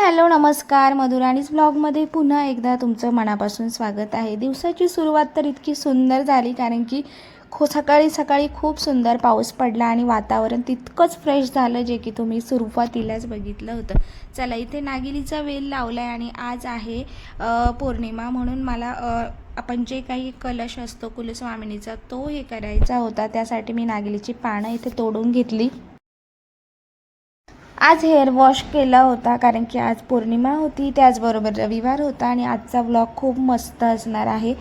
Hello नमस्कार, मधुराणीज ब्लॉगमध्ये पुन्हा एकदा तुमचं मनापासून स्वागत आहे। दिवसाची सुरुवात तर इतकी सुंदर झाली कारण की सकाळी सकाळी खूप सुंदर पाऊस पडला आणि वातावरण तितकंच फ्रेश झालं जे की तुम्ही सुरुवातीलाच बघितलं होतं। चला, इथे नागिलीचा वेल लावलाय आणि आज आहे पौर्णिमा, म्हणून मला आपण जे काही कलश असतो कुलस्वामिनीचा तो हे करायचा होता। त्यासाठी मी नागिलीची पानं इथे तोडून घेतली। आज हेअर वॉश केला होता कारण की आज पौर्णिमा होती, त्याचबरोबर रविवार होता आणि आजचा व्लॉग खूप मस्त असणार आहे।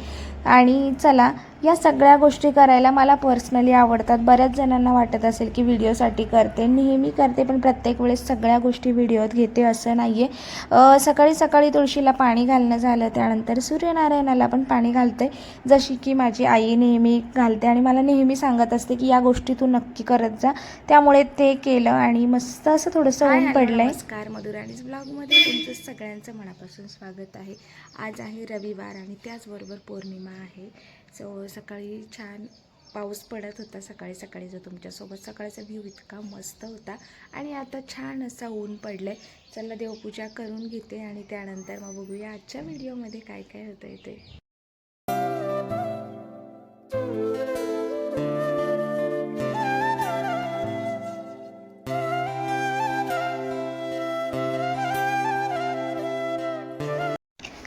आणि चला, या सगळ्या गोष्टी करायला मला पर्सनली आवडतात। बऱ्याच जणांना वाटत असेल की व्हिडिओसाठी करते, नेहमी करते, पण प्रत्येक वेळेस सगळ्या गोष्टी व्हिडिओत घेते असं नाही आहे। सकाळी सकाळी तुळशीला पाणी घालणं झालं, त्यानंतर सूर्यनारायणाला पण पाणी घालते, जशी की माझी आई नेहमी घालते आणि मला नेहमी सांगत असते की या गोष्टी तू नक्की करत जा। त्यामुळे ते केलं आणि मस्त असं थोडंसं ऊन पडलंय। नमस्कार, मधुराणीज ब्लॉगमध्ये तुमचं सगळ्यांचं मनापासून स्वागत आहे। आज आहे रविवार आणि त्याचबरोबर पौर्णिमा आहे। सकाळी छान पाऊस पडत होता, सकाळी सकाळी जो तुमच्यासोबत सकाळचा व्ह्यू इतका मस्त होता आणि आता छान असा ऊन पडलंय। चला, देवपूजा करून घेते आणि त्यानंतर मग बघूया आजच्या व्हिडिओमध्ये काय काय होतंय ते।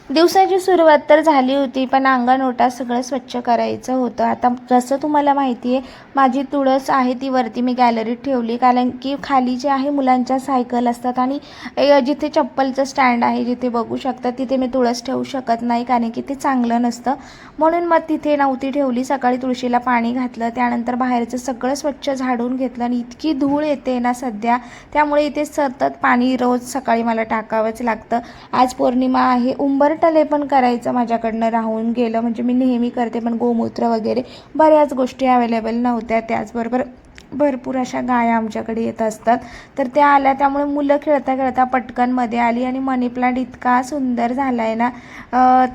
दिवसाची सुरुवात तर झाली होती, पण अंगण ओटा सगळं स्वच्छ करायचं होतं। आता जसं तुम्हाला माहिती आहे, माझी तुळस आहे ती वरती मी गॅलरीत ठेवली, कारण की खाली जे आहे मुलांच्या सायकल असतात आणि जिथे चप्पलचं स्टँड आहे जिथे बघू शकता तिथे मी तुळस ठेवू शकत नाही कारण की ते चांगलं नसतं, म्हणून मग तिथे नव्हती ठेवली। सकाळी तुळशीला पाणी घातलं, त्यानंतर बाहेरचं सगळं स्वच्छ झाडून घेतलं आणि इतकी धूळ येते ना सध्या, त्यामुळे इथे सतत पाणी रोज सकाळी मला टाकावंच लागतं। आज पौर्णिमा आहे, उंबरटले पण करायचं माझ्याकडनं राहून गेलं, म्हणजे मी नेहमी करते पण गोमूत्र वगैरे बऱ्याच गोष्टी अवेलेबल नव्हत्या। त्याचबरोबर भरपूर अशा गाया आमच्याकडे येत असतात, तर त्या आल्या, त्यामुळे मुलं खेळता खेळता पटकन मध्ये आली आणि मनी प्लांट इतका सुंदर झाला आहे ना,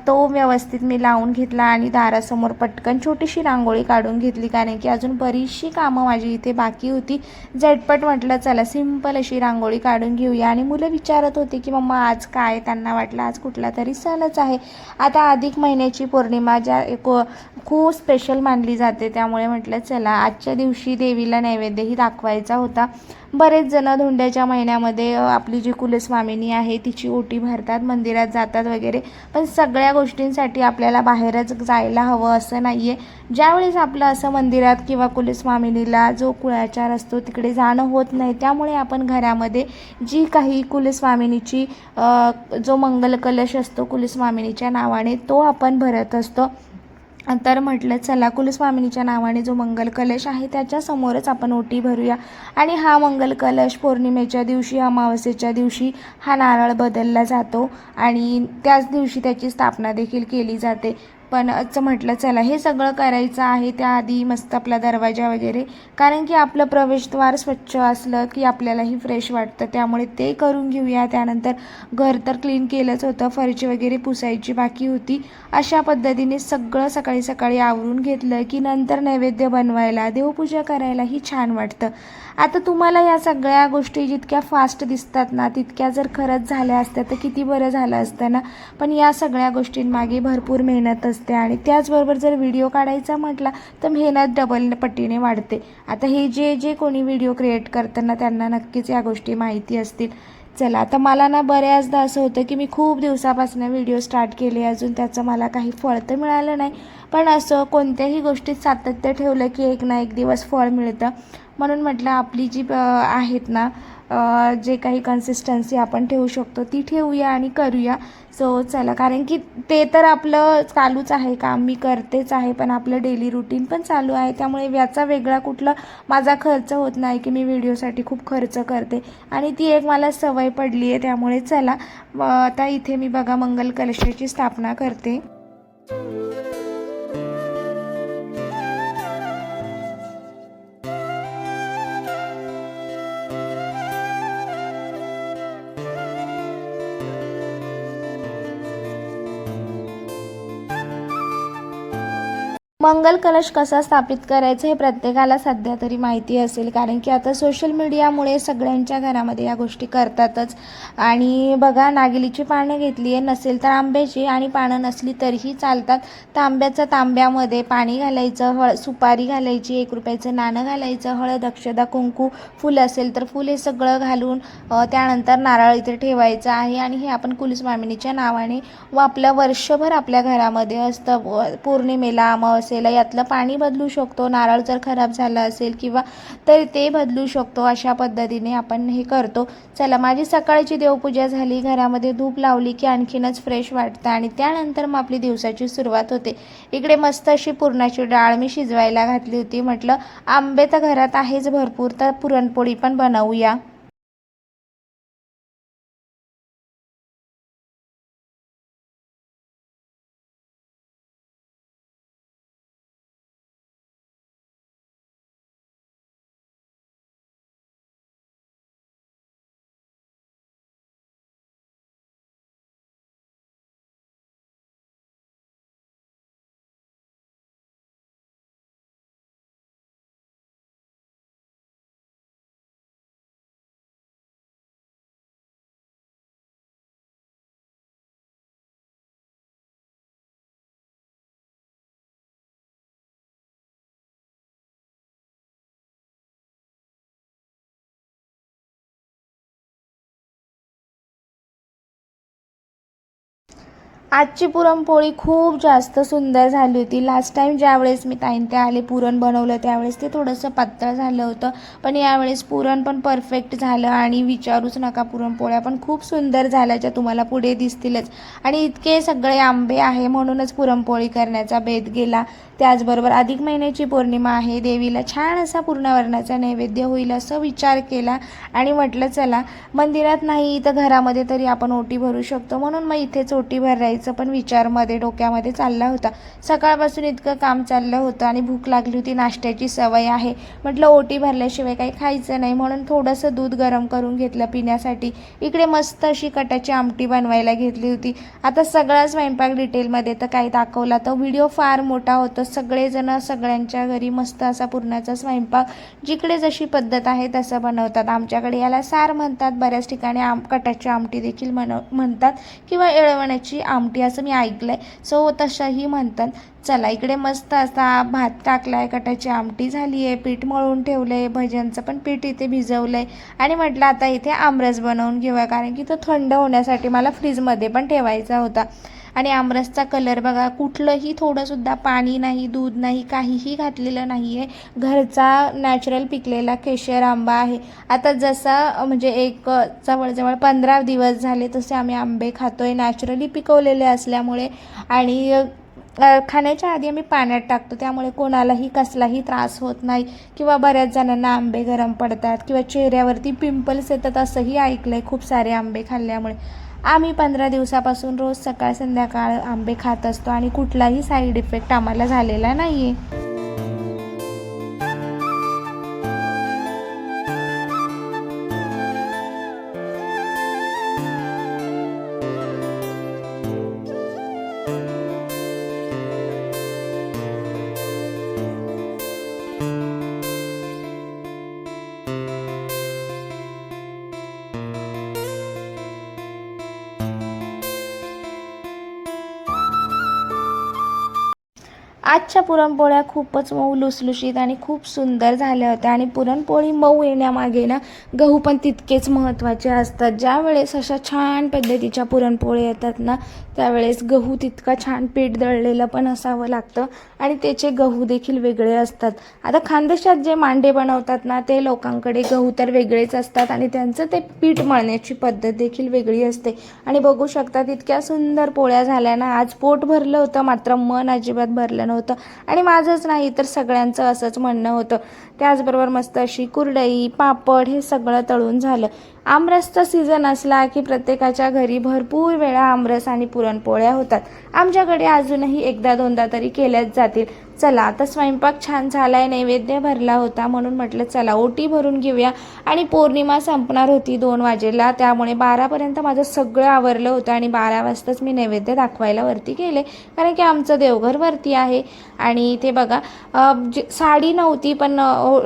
तो व्यवस्थित मी लावून घेतला आणि दारासमोर पटकन छोटीशी रांगोळी काढून घेतली कारण की अजून बरीचशी कामं माझी इथे बाकी होती। झटपट म्हटलं चला सिंपल अशी रांगोळी काढून घेऊया। आणि मुलं विचारत होती की मम्मा आज काय, त्यांना वाटलं आज कुठला तरी सणच आहे। आता अधिक महिन्याची पौर्णिमा ज्या खूप स्पेशल मानली जाते, त्यामुळे म्हटलं चला आजच्या दिवशी देवीला नैवेद्यही दाखवायचा होता। बरेच जण धोंड्याच्या महिन्यामध्ये आपली जी कुलस्वामिनी आहे तिची ओटी भरतात, मंदिरात जातात वगैरे, पण सगळ्या गोष्टींसाठी आपल्याला बाहेरच जायला हवं असं नाही आहे। ज्यावेळेस आपलं असं मंदिरात किंवा कुलस्वामिनीला जो कुळाचार असतो तिकडे जाणं होत नाही, त्यामुळे आपण घरामध्ये जी काही कुलस्वामिनीची जो मंगल कलश असतो कुलस्वामिनीच्या नावाने तो आपण भरत असतो। तर म्हटलं चला कुलस्वामिनीच्या नावाने जो मंगल कलश आहे त्याच्यासमोरच आपण ओटी भरूया। आणि हा मंगल कलश पौर्णिमेच्या दिवशी, अमावस्येच्या दिवशी हा नारळ बदलला जातो आणि त्याच दिवशी त्याची स्थापना देखील केली जाते। पण असं म्हटलं चला हे सगळं करायचं आहे, त्याआधी मस्त आपला दरवाजा वगैरे, कारण की आपलं प्रवेशद्वार स्वच्छ असलं की आपल्यालाही फ्रेश वाटतं, त्यामुळे ते करून घेऊया। त्यानंतर घर तर क्लीन केलंच होतं, फरची वगैरे पुसायची बाकी होती। अशा पद्धतीने सगळं सकाळी सकाळी आवरून घेतलं की नंतर नैवेद्य बनवायला, देवपूजा करायलाही छान वाटतं। आता तुम्हाला या सगळ्या गोष्टी जितक्या फास्ट दिसतात ना, तितक्या जर खरंच झाल्या असत्या तर किती बरं झालं असतं ना, पण या सगळ्या गोष्टींमागे भरपूर मेहनत असते आणि त्याचबरोबर जर व्हिडिओ काढायचा म्हटला तर मेहनत डबल पटीने वाढते। आता हे जे कोणी व्हिडिओ क्रिएट करताना त्यांना नक्कीच या गोष्टी माहिती असतील। चला, आता मला ना बऱ्याचदा असं होतं की मी खूप दिवसापासून व्हिडिओ स्टार्ट केले, अजून त्याचं मला काही फळ तर मिळालं नाही, पण असं कोणत्याही गोष्टीत सातत्य ठेवलं की एक ना एक दिवस फळ मिळतं, म्हणून म्हटलं आपली जी आहेत ना जे काही कन्सिस्टन्सी आपण ठेवू शकतो ती ठेवूया आणि करूया। चला, कारण की ते तर आपलं चालूच आहे, काम मी करतेच आहे, पण आपलं डेली रुटीन पण चालू आहे, त्यामुळे याचा वेगळा कुठला माझा खर्च होत नाही की मी व्हिडिओसाठी खूप खर्च करते आणि ती एक मला सवय पडली आहे। त्यामुळे चला आता इथे मी बघा मंगल कलशाची स्थापना करते। मंगल कलश कसा स्थापित करायचा हे प्रत्येकाला सध्या तरी माहिती असेल, कारण की आता सोशल मीडियामुळे सगळ्यांच्या घरामध्ये या गोष्टी करतातच. आणि बघा, नागिलीची पानं घेतली आहे, नसेल तर आंब्याची, आणि पानं नसली तरीही चालतात. तांब्यामध्ये पाणी घालायचं, सुपारी घालायची, 1 रुपयाचं नाणं घालायचं, हळद, अक्षदा, कुंकू, फुल असेल तर फुल, हे सगळं घालून त्यानंतर नारळ इथे ठेवायचं आहे. आणि हे आपण कुलस्वामिनीच्या नावाने व आपलं वर्षभर आपल्या घरामध्ये असतं. पौर्णिमेला, अमावस्येला यातलं पाणी बदलू शकतो. नारळ जर खराब झाला असेल किंवा तर ते बदलू शकतो. अशा पद्धतीने आपण हे करतो. चला, माझी सकाळची देवपूजा झाली, घरामध्ये धूप लावली की आणखीनच फ्रेश वाटतं आणि त्यानंतर मग आपली दिवसाची सुरुवात होते. इकडे मस्त अशी पुरणाची डाळ मी शिजवायला घातली होती. म्हटलं आंबे तर घरात आहेच भरपूर, तर पुरणपोळी पण बनवूया. आजची पुरणपोळी खूप जास्त सुंदर झाली होती. लास्ट टाईम ज्यावेळेस मी ताईन ते आले पुरण बनवलं त्यावेळेस ते थोडंसं पातळ झालं होतं, पण यावेळेस पुरण पण परफेक्ट झालं. आणि विचारूच नका, पुरणपोळ्या पण खूप सुंदर झाल्या, ज्या तुम्हाला पुढे दिसतीलच. आणि इतके सगळे आंबे आहे म्हणूनच पुरणपोळी करण्याचा बेत गेला. त्याचबरोबर अधिक महिन्याची पौर्णिमा आहे, देवीला छान असा पूर्णावरणाचा नैवेद्य होईल असं विचार केला. आणि म्हटलं चला, मंदिरात नाही तर घरामध्ये तरी आपण ओटी भरू शकतो, म्हणून मग इथेच ओटी भरायचं पण विचारमध्ये डोक्यामध्ये चालला होता. सकाळपासून इतकं काम चाललं होतं आणि भूक लागली होती, नाश्त्याची सवय आहे. म्हटलं ओटी भरल्याशिवाय काही खायचं नाही, म्हणून थोडंसं दूध गरम करून घेतलं पिण्यासाठी. इकडे मस्त अशी कटाची आमटी बनवायला घेतली होती. आता सगळा स्वयंपाक डिटेलमध्ये तर काही दाखवला तर व्हिडिओ फार मोठा होतो. सगळेजण सगळ्यांच्या घरी मस्त असा पुरणाचा स्वयंपाक जिकडे जशी पद्धत आहे तसं बनवतात. आमच्याकडे याला सार म्हणतात, बऱ्याच ठिकाणी कटाची आमटी देखील म्हणतात किंवा येळवण्याची आमटी असं मी ऐकलंय, सो तशाही म्हणतात. चला, इकडे मस्त असा भात टाकलाय, कटाची आमटी झाली आहे, पीठ मळून ठेवलंय, भज्यांचं पण पीठ इथे भिजवलंय. आणि म्हटलं आता इथे आमरस बनवून घेऊया, कारण की तो थंड होण्यासाठी मला फ्रीजमध्ये पण ठेवायचा होता. आणि आमरसचा कलर बघा, कुठलंही थोडंसुद्धा पाणी नाही, दूध नाही, काहीही घातलेलं नाही आहे. घरचा नॅचरल पिकलेला केशर आंबा आहे. आता जसा म्हणजे एक जवळजवळ 15 दिवस झाले तसे आम्ही आंबे खातोय, नॅचरली पिकवलेले असल्यामुळे. आणि खाण्याच्या आधी आम्ही पाण्यात टाकतो, त्यामुळे कोणालाही कसलाही त्रास होत नाही. किंवा बऱ्याच जणांना आंबे गरम पडतात किंवा चेहऱ्यावरती पिंपल्स येतात असंही ऐकलं आहे खूप सारे आंबे खाल्ल्यामुळे. आम्ही 15 दिवसापासून रोज सकाळ संध्याकाळ आंबे खात असतो आणि कुठलाही साईड इफेक्ट आम्हाला झालेला नाही आहे. आजच्या पुरणपोळ्या खूपच मऊ, लुसलुशीत आणि खूप सुंदर झाल्या होत्या. आणि पुरणपोळी मऊ येण्यामागे ना गहू पण तितकेच महत्त्वाचे असतात. ज्या वेळेस अशा छान पद्धतीच्या पुरणपोळ्या येतात ना, त्यावेळेस गहू तितका छान पीठ दळलेलं पण असावं लागतं आणि त्याचे गहू देखील वेगळे असतात. आता खानदेशात जे मांडे बनवतात ना, ते लोकांकडे गहू तर वेगळेच असतात आणि त्यांचं ते पीठ मळण्याची पद्धत देखील वेगळी असते. आणि बघू शकतात इतक्या सुंदर पोळ्या झाल्या ना, आज पोट भरलं होतं, मात्र मन अजिबात भरलं नव्हतं. आणि माझंच नाही तर सगळ्यांचं असंच म्हणणं होतं. त्याचबरोबर मस्त अशी कुरडई, पापड हे सगळं तळून झालं. आमरसचा सीझन असला की प्रत्येकाच्या घरी भरपूर वेळा आमरस आणि पुरणपोळ्या होतात. आमच्याकडे अजूनही एकदा दोनदा तरी केल्याच जातील. चला आता स्वयंपाक छान झाला आहे, नैवेद्य भरला होता म्हणून म्हटलं चला ओटी भरून घेऊया. आणि पौर्णिमा संपणार होती 2 वाजेला, त्यामुळे 12पर्यंत माझं सगळं आवरलं होतं आणि 12 वाजताच मी नैवेद्य दाखवायला वरती गेले, कारण की आमचं देवघर वरती आहे. आणि ते बघा साडी नव्हती पण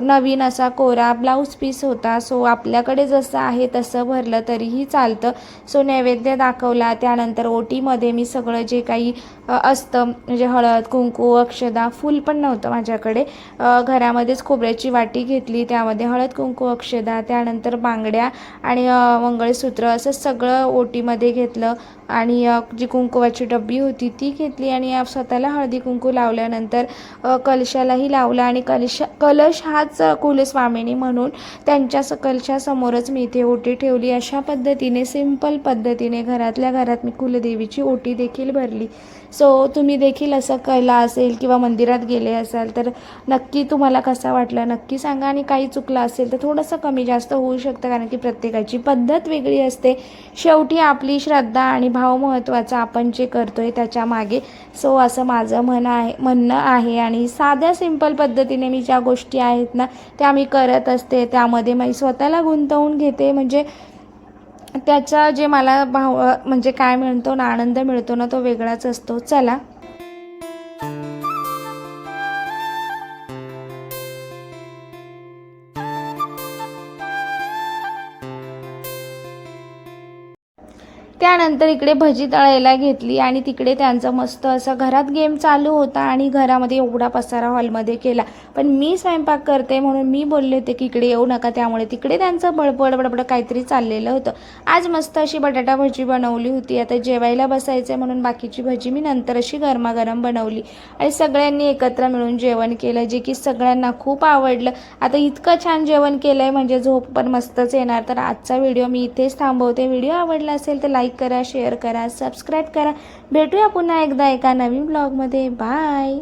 नवीन असा कोरा ब्लाऊज पीस होता. सो आपल्याकडे जसं आहे तसं भरलं तरीही चालतं. सो नैवेद्य दाखवला, त्यानंतर ओटीमध्ये मी सगळं जे काही असतं म्हणजे हळद कुंकू अक्षदा, फूल पण नव्हतं माझ्याकडे, घरामध्येच खोबऱ्याची वाटी घेतली, त्यामध्ये हळद कुंकू अक्षदा, त्यानंतर बांगड्या आणि मंगळसूत्र असं सगळं ओटीमध्ये घेतलं. आणि जी कुंकुवाची डब्बी होती ती घेतली आणि स्वतःला हळदी कुंकू लावल्यानंतर कलशालाही लावला. आणि कलश हाच कुलस्वामिनी म्हणून त्यांच्या कलशासमोरच मी इथे ओटी ठेवली. अशा पद्धतीने सिंपल पद्धतीने घरातल्या घरात मी कुलदेवीची ओटी देखील भरली. सो तुम्ही देखील असं केला असेल किंवा मंदिरात गेले असाल तर नक्की तुम्हाला कसा वाटला नक्की सांगा. आणि काही चुकलं असेल तर थोडंसं कमी जास्त होऊ शकतं, कारण की प्रत्येकाची पद्धत वेगळी असते. शेवटी आपली श्रद्धा आणि भाव महत्त्वाचा, आपण जे करतोय त्याच्या मागे. सो असं माझं म्हणणं आहे. आणि साध्या सिंपल पद्धतीने मी ज्या गोष्टी आहेत ना त्या मी करत असते, त्यामध्ये मी स्वतःला गुंतवून घेते. म्हणजे त्याचा जे मला भाव म्हणजे काय म्हणतो ना, आनंद मिळतो ना, तो वेगळाच असतो. चला त्यानंतर इकडे भजी तळायला घेतली आणि तिकडे त्यांचं मस्त असं घरात गेम चालू होता आणि घरामध्ये एवढा पसारा हॉलमध्ये केला. पण मी स्वयंपाक करते म्हणून मी बोलले होते की इकडे येऊ नका, त्यामुळे तिकडे त्यांचं बडबड काहीतरी चाललेलं होतं. आज मस्त अशी बटाटा भजी बनवली होती. आता जेवायला बसायचं म्हणून बाकीची भजी मी नंतर अशी गरमागरम बनवली आणि सगळ्यांनी एकत्र मिळून जेवण केलं, जे की सगळ्यांना खूप आवडलं. आता इतकं छान जेवण केलं आहे म्हणजे झोप पण मस्तच येणार. तर आजचा व्हिडिओ मी इथेच थांबवते. व्हिडिओ आवडला असेल तर लाईक करा, शेअर करा, सबस्क्राईब करा. भेटूया पुन्हा एकदा एका नवीन ब्लॉगमध्ये. बाय.